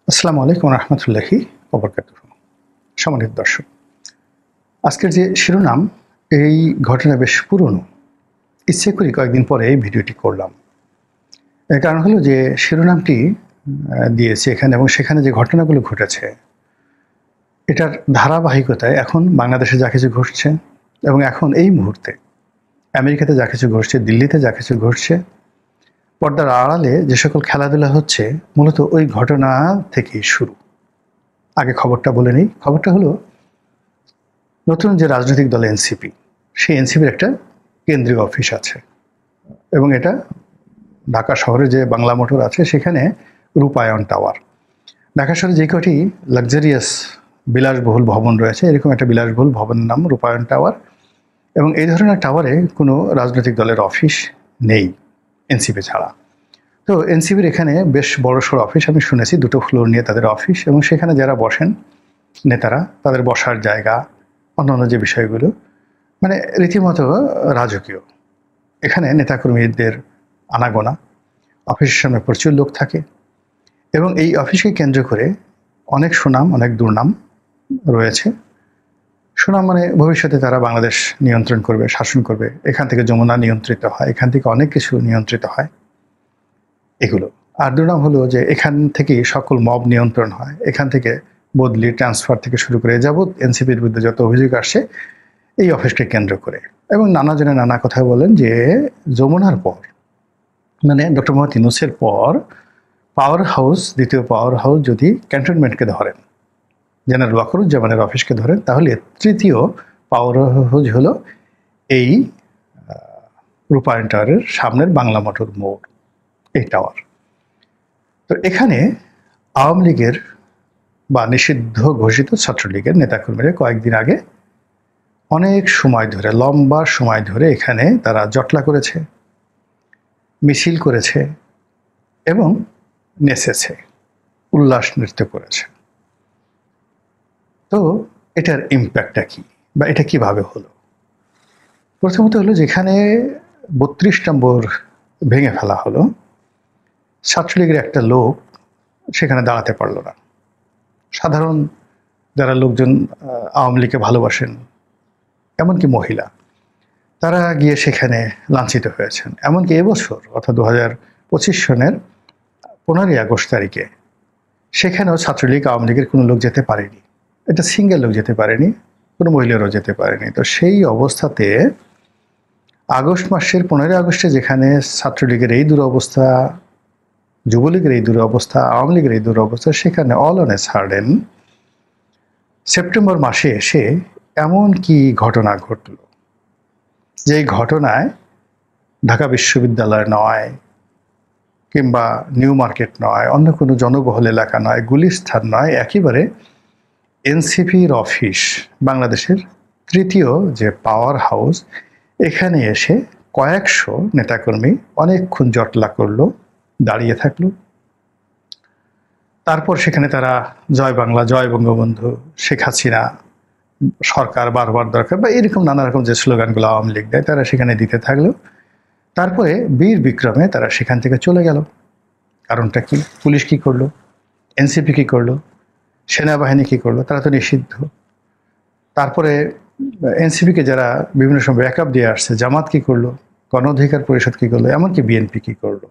আসসালামু আলাইকুম রহমতুল্লাহি ওবরকাতুহু। সম্মানিত দর্শক, আজকের যে শিরোনাম, এই ঘটনা বেশ পুরনো। ইচ্ছে করি কয়েকদিন পরে এই ভিডিওটি করলাম। এর কারণ হলো যে শিরোনামটি দিয়েছি এখানে, এবং সেখানে যে ঘটনাগুলো ঘটেছে এটার ধারাবাহিকতায় এখন বাংলাদেশে যা কিছু ঘটছে, এবং এখন এই মুহূর্তে আমেরিকাতে যা কিছু ঘটছে, দিল্লিতে যা কিছু ঘটছে, পর্দার আড়ালে যে সকল খেলাধুলা হচ্ছে, মূলত ওই ঘটনা থেকেই শুরু। আগে খবরটা বলে নিই। খবরটা হলো, নতুন যে রাজনৈতিক দল এনসিপি, সেই এনসিপির একটা কেন্দ্রীয় অফিস আছে, এবং এটা ঢাকা শহরে যে বাংলা মোটর আছে সেখানে রূপায়ণ টাওয়ার। ঢাকা শহরে যে কটি লাক্সারিয়াস বিলাসবহুল ভবন রয়েছে, এরকম একটা বিলাসবহুল ভবনের নাম রূপায়ণ টাওয়ার। এবং এই ধরনের টাওয়ারে কোনো রাজনৈতিক দলের অফিস নেই এনসিপি ছাড়া। তো এনসিপির এখানে বেশ বড়সড় অফিস, আমি শুনেছি 2টো ফ্লোর নিয়ে তাদের অফিস, এবং সেখানে যারা বসেন নেতারা, তাদের বসার জায়গা, অন্যান্য যে বিষয়গুলো, মানে রীতিমতো রাজকীয়। এখানে নেতাকর্মীদের আনাগোনা, অফিসের সামনে প্রচুর লোক থাকে, এবং এই অফিসকে কেন্দ্র করে অনেক সুনাম, অনেক দুর্নাম রয়েছে। সুনাম মানে ভবিষ্যতে তারা বাংলাদেশ নিয়ন্ত্রণ করবে, শাসন করবে, এখান থেকে যমুনা নিয়ন্ত্রিত হয়, এখান থেকে অনেক কিছু নিয়ন্ত্রিত হয়, এগুলো। আর দুর্নাম হলো যে এখান থেকেই সকল মব নিয়ন্ত্রণ হয়, এখান থেকে বদলি, ট্রান্সফার থেকে শুরু করে যাবত এনসিপির বিরুদ্ধে যত অভিযোগ আসছে এই অফিসকে কেন্দ্র করে। এবং নানা জনে নানা কথা বলেন যে যমুনার পর, মানে ডক্টর মোহাম্মদ ইউনূসের পর, পাওয়ার হাউস, দ্বিতীয় পাওয়ার হাউস যদি ক্যান্টনমেন্টকে ধরেন, জেনারেল ওয়াকারুজ্জামানের অফিসকে ধরেন, তাহলে তৃতীয় পাওয়ার হাউস হলো এই রূপায়ণ টাওয়ারের সামনের বাংলা মোটর মোড়, এই টাওয়ার। তো এখানে আওয়ামী লীগের বা নিষিদ্ধ ঘোষিত ছাত্রলীগের নেতাকর্মীরা কয়েকদিন আগে অনেক সময় ধরে, লম্বা সময় ধরে এখানে তারা জটলা করেছে, মিছিল করেছে, এবং নেচেছে, উল্লাস নৃত্য করেছে। তো এটার ইম্প্যাক্টটা কি, বা এটা কিভাবে হলো? প্রথমত হলো, যেখানে 32 নম্বর ভেঙে ফেলা হলো, ছাত্রলীগের একটা লোক সেখানে দাঁড়াতে পারল না। সাধারণ যারা লোকজন আওয়ামী লীগকে ভালোবাসেন, এমনকি মহিলা, তারা গিয়ে সেখানে লাঞ্ছিত হয়েছেন। এমনকি এবছর, অর্থাৎ 2025 সনের 15ই আগস্ট তারিখে সেখানেও ছাত্রলীগ, আওয়ামী লীগের কোনো লোক যেতে পারেনি। এটা সিঙ্গেল লোক যেতে পারেনি, কোনো মহিলারও যেতে পারেনি। তো সেই অবস্থাতে আগস্ট মাসের 15ই আগস্টে যেখানে ছাত্রলীগের এই দুরবস্থা, যুবলীগের এই দুরবস্থা, আওয়ামী লীগের এই দুরবস্থা, সেখানে all on a sudden September মাসে এসে এমন কি ঘটনা ঘটল, যেই ঘটনায় ঢাকা বিশ্ববিদ্যালয় নয়, কিংবা নিউ মার্কেট নয়, অন্য কোনো জনবহুল এলাকা নয়, গুলিস্তান নয়, একেবারে এনসিপির অফিস, বাংলাদেশের তৃতীয় যে পাওয়ার হাউস, এখানে এসে কয়েকশো নেতাকর্মী অনেকক্ষণ জটলা করলো, দাঁড়িয়ে থাকলো। তারপর সেখানে তারা জয় বাংলা, জয় বঙ্গবন্ধু, শেখ হাসিনা সরকার বারবার দরকার, বা এরকম নানা রকম যে স্লোগানগুলো আওয়ামী লীগ দেয়, তারা সেখানে দিতে থাকলো। তারপরে বীর বিক্রমে তারা সেখান থেকে চলে গেল। কারণটা কি? পুলিশ কি করলো, এনসিপি কি করলো, সেনাবাহিনী কি করলো? তারা তো নিষিদ্ধ। তারপরে এনসিপিকে যারা বিভিন্ন সময় ব্যাকআপ দিয়ে আসছে, জামাত কি করলো, গণ অধিকার পরিষদ কি করলো, এমনকি বিএনপি কি করলো?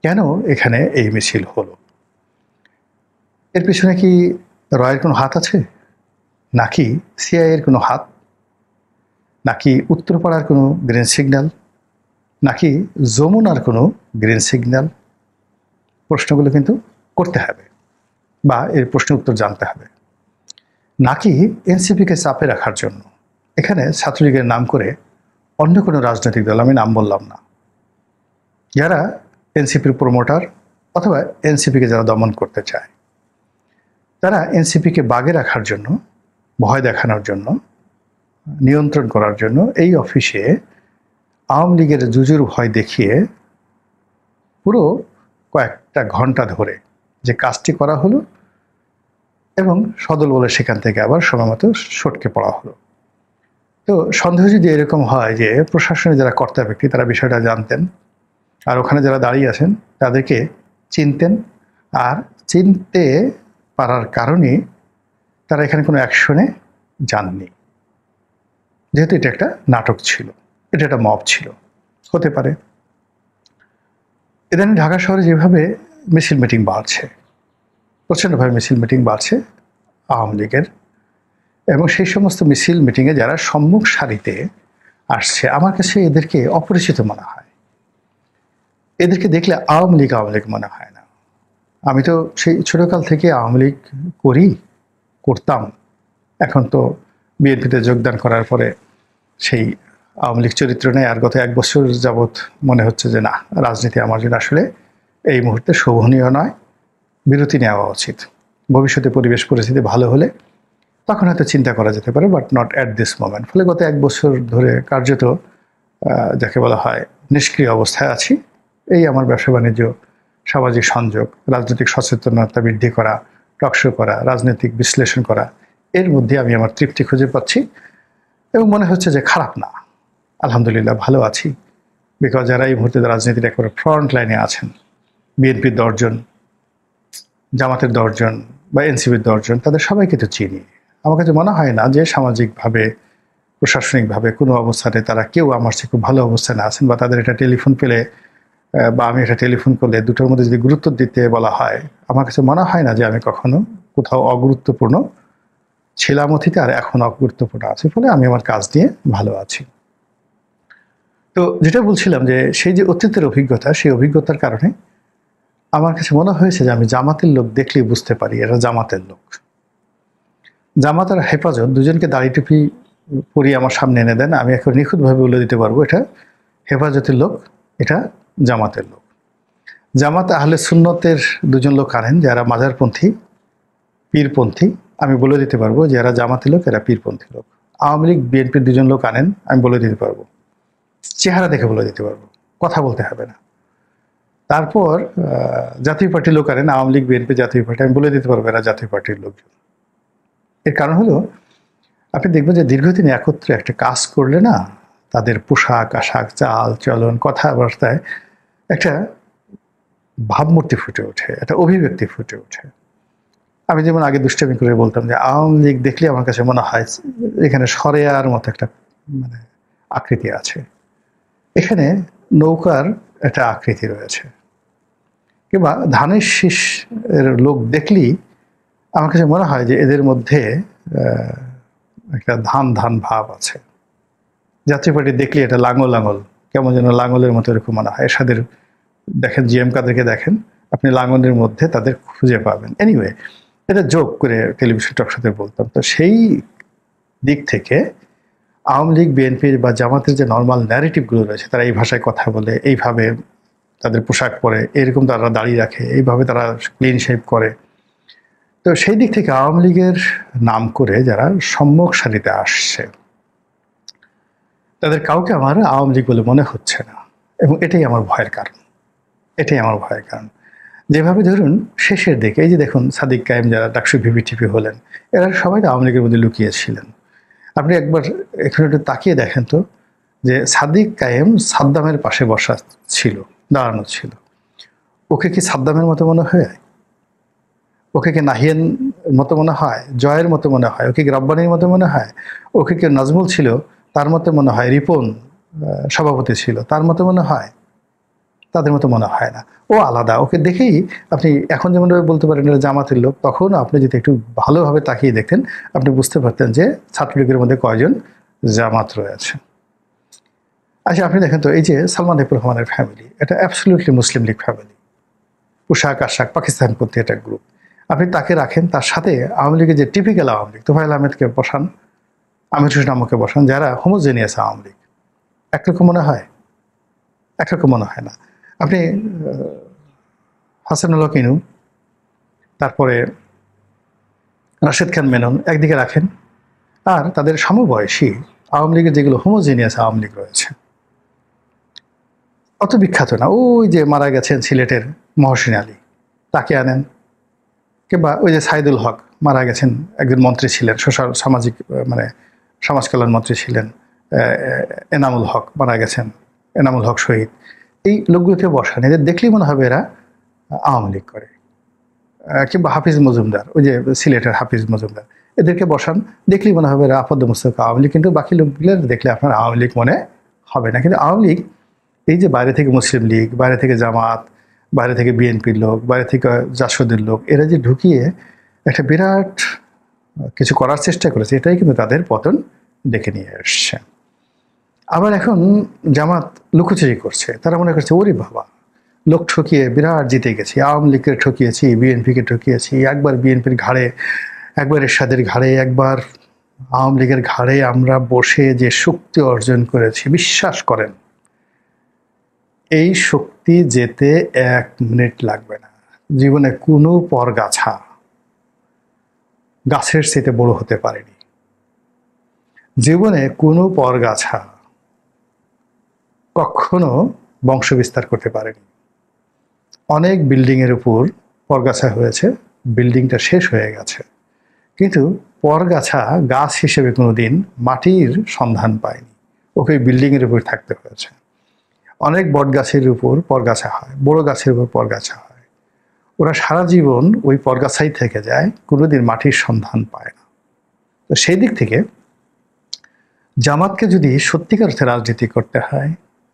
কেন এখানে এই মিছিল হলো? এর পিছনে কি রয়ের কোনো হাত আছে, নাকি সিআইএর কোনো হাত, নাকি উত্তরপাড়ার কোনো গ্রিন সিগন্যাল, নাকি যমুনার কোনো গ্রিন সিগন্যাল? প্রশ্নগুলো কিন্তু করতে হবে, বা এর প্রশ্নের উত্তর জানতে হবে। নাকি এনসিপিকে চাপে রাখার জন্য এখানে ছাত্রলীগের নাম করে অন্য কোনো রাজনৈতিক দল, আমি নাম বললাম না, যারা এনসিপির প্রমোটার অথবা এনসিপিকে যারা দমন করতে চায়, তারা এনসিপিকে বাগে রাখার জন্য, ভয় দেখানোর জন্য, নিয়ন্ত্রণ করার জন্য এই অফিসে আওয়ামী লীগের জুজুর ভয় দেখিয়ে পুরো কয়েকটা ঘন্টা ধরে যে কাজটি করা হলো, এবং সদল বলে সেখান থেকে আবার সময়মতো সটকে পড়া হলো। তো সন্দেহ যদি এরকম হয় যে প্রশাসনের যারা কর্তা ব্যক্তি, তারা বিষয়টা জানতেন, আর ওখানে যারা দাঁড়িয়ে আছেন তাদেরকে চিনতেন, আর চিনতে পারার কারণে তারা এখানে কোনো অ্যাকশনে যাননি, যেহেতু এটা একটা নাটক ছিল, এটা একটা মব ছিল, হতে পারে। ইদানিং ঢাকা শহরে যেভাবে মিছিল মিটিং বাড়ছে, প্রচণ্ডভাবে মিছিল মিটিং বাড়ছে আওয়ামী লীগের, এবং সেই সমস্ত মিছিল মিটিংয়ে যারা সম্মুখ সারিতে আসছে, আমার কাছে এদেরকে অপরিচিত মনে হয়। এদেরকে দেখলে আওয়ামী লীগ মনে হয় না। আমি তো সেই ছোটকাল থেকে আওয়ামী লীগ করতাম। এখন তো বিএনপিতে যোগদান করার পরে সেই আওয়ামী লীগ চরিত্র নেই। আর গত 1 বছর যাবৎ মনে হচ্ছে যে না, রাজনীতি আমার জন্য আসলে এই মুহূর্তে শোভনীয় নয়, বিরতি নেওয়া উচিত। ভবিষ্যতে পরিবেশ পরিস্থিতি ভালো হলে তখন হয়তো চিন্তা করা যেতে পারে, but not at this moment. ফলে গত 1 বছর ধরে কার্যত যাকে বলা হয় নিষ্ক্রিয় অবস্থায় আছি। এই আমার ব্যবসা বাণিজ্য, সামাজিক সংযোগ, রাজনৈতিক সচেতনতা বৃদ্ধি করা, টকশো করা, রাজনৈতিক বিশ্লেষণ করা, এর মধ্যে আমি আমার তৃপ্তি খুঁজে পাচ্ছি এবং মনে হচ্ছে যে খারাপ না, আলহামদুলিল্লাহ ভালো আছি। বিকজ যারা এই মুহূর্তে রাজনীতির একেবারে ফ্রন্ট লাইনে আছেন, বিএনপির 10 জন, জামাতের 10 জন বা এনসিপির 10 জন, তাদের সবাইকে তো চিনি। আমার কাছে মনে হয় না যে সামাজিকভাবে, প্রশাসনিকভাবে কোনো অবস্থানে তারা কেউ আমার চেয়ে খুব ভালো অবস্থানে আছেন, বা তাদের একটা টেলিফোন পেলে বা আমি একটা টেলিফোন করলে দুটোর মধ্যে যদি গুরুত্ব দিতে বলা হয়, আমার কাছে মনে হয় না যে আমি কখনো কোথাও অগুরুত্বপূর্ণ ছিলাম অতীতে আর এখন অগুরুত্বপূর্ণ আছি। ফলে আমি আমার কাজ নিয়ে ভালো আছি। তো যেটা বলছিলাম যে সেই যে অতীতের অভিজ্ঞতা, সেই অভিজ্ঞতার কারণে আমার কাছে মনে হয়েছে যে আমি জামাতের লোক দেখলেই বুঝতে পারি এটা জামাতের লোক। জামাত আর হেফাজত দুজনকে দাড়ি টুপি পরিয়ে আমার সামনে এনে দেন, আমি এখন নিখুঁতভাবে বলে দিতে পারবো এটা হেফাজতের লোক, এটা জামাতের লোক। জামাত আহলে সুন্নতের 2 জন লোক আনেন যারা মাজারপন্থী, পীরপন্থী, আমি বলে দিতে পারবো যারা জামাতের লোক এরা পীরপন্থী লোক। আওয়ামী লীগ বিএনপির 2 জন লোক আনেন, আমি বলে দিতে পারবো, চেহারা দেখে বলে দিতে পারবো, কথা বলতে হবে না। তারপর জাতীয় পার্টির লোক আনেন, আওয়ামী লীগ বিএনপি জাতীয় পার্টি, আমি বলে দিতে পারবো এরা জাতীয় পার্টির লোকজন। এর কারণ হলো আপনি দেখবেন যে দীর্ঘদিন একত্রে একটা কাজ করলে না, তাদের পোশাক আশাক, চাল চলন, কথাবার্তায় একটা ভাবমূর্তি ফুটে ওঠে, একটা অভিব্যক্তি ফুটে ওঠে। আমি যেমন আগে দুষ্টামি করে বলতাম যে আওয়ামী লীগ দেখলে আমার কাছে মনে হয় এখানে সরেয়ার মতো একটা মানে আকৃতি আছে, এখানে নৌকার একটা আকৃতি রয়েছে, কিংবা ধানের শীষ এর লোক দেখলেই আমার কাছে মনে হয় যে এদের মধ্যে একটা ধান ভাব আছে। জাতীয় পার্টি দেখলে এটা লাঙল কেমন যেন লাঙলের মতো এরকম মনে হয়। এরশাদের দেখেন, জিএম কাদেরকে দেখেন, আপনি লাঙলের মধ্যে তাদের খুঁজে পাবেন। এনিওয়ে, এটা জোক করে টেলিভিশন টকশোতে বলতাম। তো সেই দিক থেকে আওয়ামী লীগ বিএনপির বা জামাতের যে নর্মাল ন্যারেটিভগুলো রয়েছে, তারা এই ভাষায় কথা বলে, এইভাবে তাদের পোশাক পরে, এরকম তারা দাঁড়িয়ে রাখে, এইভাবে তারা ক্লিন শেভ করে। তো সেই দিক থেকে আওয়ামী লীগের নাম করে যারা সম্মুখ সারিতে আসছে, তাদের কাউকে আমার আওয়ামী লীগ বলে মনে হচ্ছে না, এবং এটাই আমার ভয়ের কারণ। যেভাবে ধরুন শেষের দিকে এই যে দেখুন সাদিক কায়েম যারা ডাকসু ভিভিটিপি হলেন, এরা সবাই আওয়ামী লীগের মধ্যে লুকিয়েছিলেন। আপনি একবার এখানে একটু তাকিয়ে দেখেন তো যে সাদিক কায়েম সাদ্দামের পাশে বসা ছিল, দাঁড়ানো ছিল। ওকে কি সাদ্দামের মতো মনে হয়? ওকে কি নাহিয়ান মতো মনে হয়? জয়ের মতো মনে হয়? ওকে কি রব্বানির মতো মনে হয়? ওকে কি নাজমুল ছিল তার মতো মনে হয়? রিপন সভাপতি ছিল তার মতো মনে হয়? তাদের মতো মনে হয় না। ও আলাদা। ওকে দেখেই আপনি এখন যেমন বলতে পারেন এটা জামাতের লোক, তখন আপনি যদি একটু ভালোভাবে তাকিয়ে দেখতেন, আপনি বুঝতে পারতেন যে ছাত্রলীগের মধ্যে কয়জন জামাত রয়েছে। আচ্ছা, আপনি দেখেন তো এই যে সালমান এফ রহমানের ফ্যামিলি, এটা অ্যাবসলিউটলি মুসলিম লীগ ফ্যামিলি, পোশাক আশাক পাকিস্তানপন্থী একটা গ্রুপ। আপনি তাকে রাখেন তার সাথে আওয়ামী লীগের যে টিপিক্যাল আওয়ামী লীগ, তোফায়েল আহমেদকে বসান, আমির হোসেন আমকে বসান, যারা হোমোজেনিয়াস আওয়ামী লীগ, একরকম মনে হয়? একরকম মনে হয় না। আপনি হাসানুল হক ইনু, তারপরে রাশেদ খান মেনন একদিকে রাখেন, আর তাদের সমবয়সী আওয়ামী লীগের যেগুলো হোমোজেনিয়াস আওয়ামী লীগ রয়েছে, অত বিখ্যাত না, ওই যে মারা গেছেন সিলেটের মহসিন আলী, তাকে আনেন, কিংবা ওই যে সাইদুল হক মারা গেছেন, একজন মন্ত্রী ছিলেন, সামাজিক মানে সমাজ কল্যাণ মন্ত্রী ছিলেন, এনামুল হক মারা গেছেন, এনামুল হক শহীদ, এই লোকগুলোকে বসান। এদের দেখলেই মনে হবে এরা আওয়ামী লীগ করে। কিংবা হাফিজ মজুমদার, ওই যে সিলেটের হাফিজ মজুমদার, এদেরকে বসান, দেখলেই মনে হবে এরা আপাদ্য মস্তক আওয়ামী লীগ, কিন্তু বাকি লোকগুলো দেখলে আপনার আওয়ামী লীগ মনে হবে না। কিন্তু আওয়ামী লীগ এই যে বাইরে থেকে মুসলিম লীগ, বাইরে থেকে জামাত, বাইরে থেকে বিএনপির লোক, বাইরে থেকে জাসদের লোক, এরা যে ঢুকিয়ে একটা বিরাট কিছু করার চেষ্টা করেছে, এটাই কিন্তু তাদের পতন ডেকে নিয়ে আসছে। আবার এখন জামাত লুকোচুরি করছে, তারা মনে করছে ওরে বাবা, লোক ঠকিয়ে বিরাট জিতে গেছি, আওয়ামী লীগকে ঠকিয়েছি, বিএনপিকে ঠকিয়েছি, একবার বিএনপির ঘাড়ে, একবার এরশাদের ঘাড়ে, একবার আওয়ামী লীগের ঘাড়ে আমরা বসে যে শক্তি অর্জন করেছি, বিশ্বাস করেন এই শক্তি যেতে 1 মিনিট লাগবে না। জীবনে কোনো পরগাছা গাছের চেয়ে বড় হতে পারেনি, জীবনে কোনো পরগাছা কখনো বংশ বিস্তার করতে পারেনি। অনেক বিল্ডিংয়ের উপর পরগাছা হয়েছে, বিল্ডিংটা শেষ হয়ে গেছে, কিন্তু পরগাছা গাছ হিসেবে কোনোদিন মাটির সন্ধান পায়নি, ওকে বিল্ডিংয়ের উপর থাকতে হয়েছে। অনেক বট গাছের উপর পরগাছা হয়, বড় গাছের উপর পরগাছা হয়, ওরা সারা জীবন ওই পরগাছাই থেকে যায়, কোনোদিন মাটির সন্ধান পায় না। তো সেই দিক থেকে জামাতকে যদি সত্যিকার অর্থে রাজনীতি করতে হয়,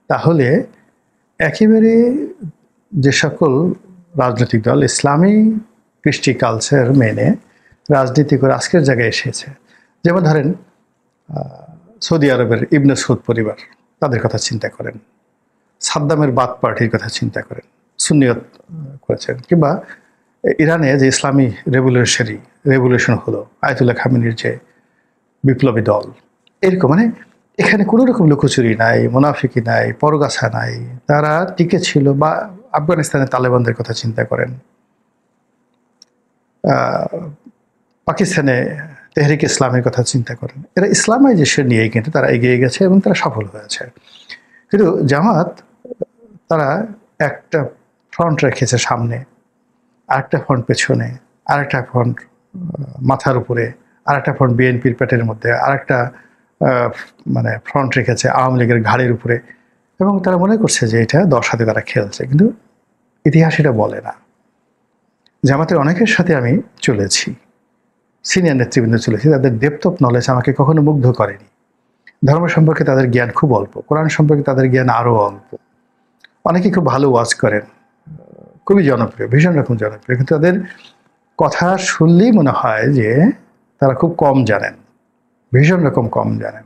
তাহলে একেবারে যে সকল রাজনৈতিক দল ইসলামী কৃষ্টি কালচার মেনে রাজনীতি করে আজকের জায়গায় এসেছে, যেমন ধরেন সৌদি আরবের ইবনে সৌদ পরিবার, তাদের কথা চিন্তা করেন, সাদ্দামের বাদ পার্টির কথা চিন্তা করেন, সুন্নিয়ত করেছেন, কিংবা ইরানে যে ইসলামী রেভলিউশন হলো, আয়াতুল্লাহ খামেনির যে বিপ্লবী দল, এরকম মানে এখানে কোনো রকম লুকোচুরি নাই, মুনাফিকি নাই, পরগাছা নাই, তারা টিকে ছিল। বা আফগানিস্তানের তালেবানদের কথা চিন্তা করেন, পাকিস্তানে তেহরিক ইসলামের কথা চিন্তা করেন, এরা ইসলামাইজেশন নিয়েই কিন্তু তারা এগিয়ে গেছে এবং তারা সফল হয়েছে। কিন্তু জামাত তারা একটা ফ্রন্ট রেখেছে সামনে, আরেকটা ফ্রন্ট পেছনে, আরেকটা ফ্রন্ট মাথার উপরে, আরেকটা ফ্রন্ট বিএনপির পেটের মধ্যে, আরেকটা মানে ফ্রন্ট রেখেছে আওয়ামী লীগের ঘাড়ের উপরে, এবং তারা মনে করছে যে এটা 10 হাতে তারা খেলছে। কিন্তু ইতিহাস এটা বলে না। জামাতের অনেকের সাথে আমি চলেছি, সিনিয়র নেতৃবৃন্দ চলেছি, তাদের ডেপথ অফ নলেজ আমাকে কখনো মুগ্ধ করেনি। ধর্ম সম্পর্কে তাদের জ্ঞান খুব অল্প, কোরআন সম্পর্কে তাদের জ্ঞান আরও অল্প। অনেকে খুব ভালো ওয়াজ করেন, খুবই জনপ্রিয়, ভীষণ রকম জনপ্রিয়, কিন্তু তাদের কথা শুনলেই মনে হয় যে তারা খুব কম জানেন, ভীষণ রকম কম জানেন।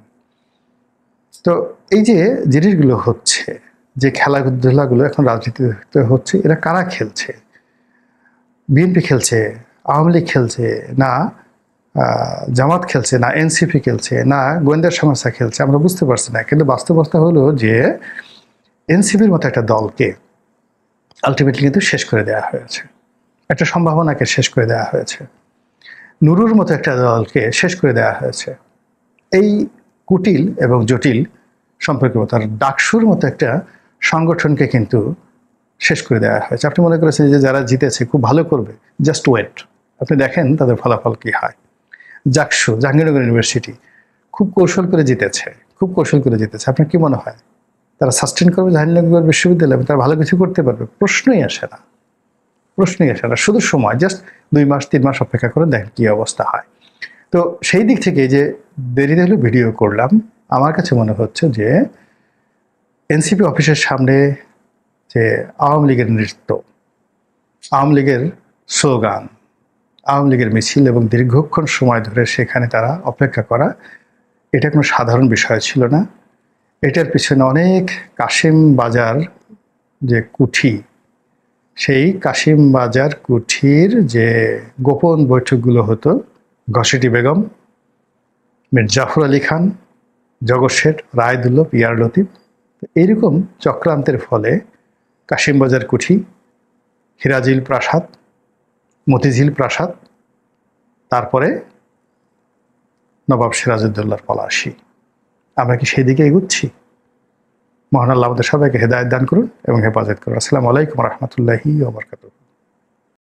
তো এই যে জিনিসগুলো হচ্ছে, যে খেলাধুলাগুলো এখন রাজনীতিতে হচ্ছে, এরা কারা খেলছে? বিএনপি খেলছে, আওয়ামী লীগ খেলছে না, জামাত খেলছে না, এনসিপি খেলছে না, গোয়েন্দা সংস্থা খেলছে, আমরা বুঝতে পারছি না। কিন্তু বাস্তবতা হলো যে এনসিপির মতো একটা দলকে আলটিমেটলি কিন্তু শেষ করে দেওয়া হয়েছে, একটা সম্ভাবনাকে শেষ করে দেওয়া হয়েছে, নুরুর মতো একটা দলকে শেষ করে দেওয়া হয়েছে, এই কুটিল এবং জটিল সম্পর্কের মতো, আর ডাকসুর মতো একটা সংগঠনকে কিন্তু শেষ করে দেওয়া হয়েছে। আপনি মনে করেছেন যে যারা জিতেছে খুব ভালো করবে, জাস্ট ওয়েট, আপনি দেখেন তাদের ফলাফল কি হয়। জাকসু, জাহাঙ্গীরনগর ইউনিভার্সিটি খুব কৌশল করে জিতেছে, খুব কৌশল করে জিতেছে। আপনার কি মনে হয় তারা সাস্টেন করবে জাহাঙ্গীরনগর বিশ্ববিদ্যালয়ে? তারা ভালো কিছু করতে পারবে? প্রশ্নই আসে না, প্রশ্নই আসে না। শুধু সময়, জাস্ট 2 মাস 3 মাস অপেক্ষা করে দেখেন কি অবস্থা হয়। তো সেই দিক থেকে যে দেরিতে হলেও ভিডিও করলাম, আমার কাছে মনে হচ্ছে যে এনসিপি অফিসের সামনে যে আওয়ামী লীগের নৃত্য, আওয়ামী লীগের স্লোগান, আওয়ামী লীগের মিছিল এবং দীর্ঘক্ষণ সময় ধরে সেখানে তারা অপেক্ষা করা, এটা কোনো সাধারণ বিষয় ছিল না। এটার পিছনে অনেক কাশিম বাজার যে কুঠি, সেই কাশিম বাজার কুঠির যে গোপন বৈঠকগুলো হতো, ঘসেটি বেগম, মীর জাফর আলী খান, জগৎ শেঠ, রায়দুল্লভ, ইয়ার লতিফ, এইরকম চক্রান্তের ফলে কাশিমবাজার কুঠি, হিরাজিল প্রাসাদ, মতিঝিল প্রাসাদ, তারপরে নবাব সিরাজউদ্দৌলার পলাশী, আমরা কি সেই দিকে এগুচ্ছি? মহান আল্লাহ আমাদের সবাইকে হেদায়েত দান করুন এবং হেফাজত করুন। আসসালামু আলাইকুম রহমতুল্লাহি ওয়া বারাকাতুহু।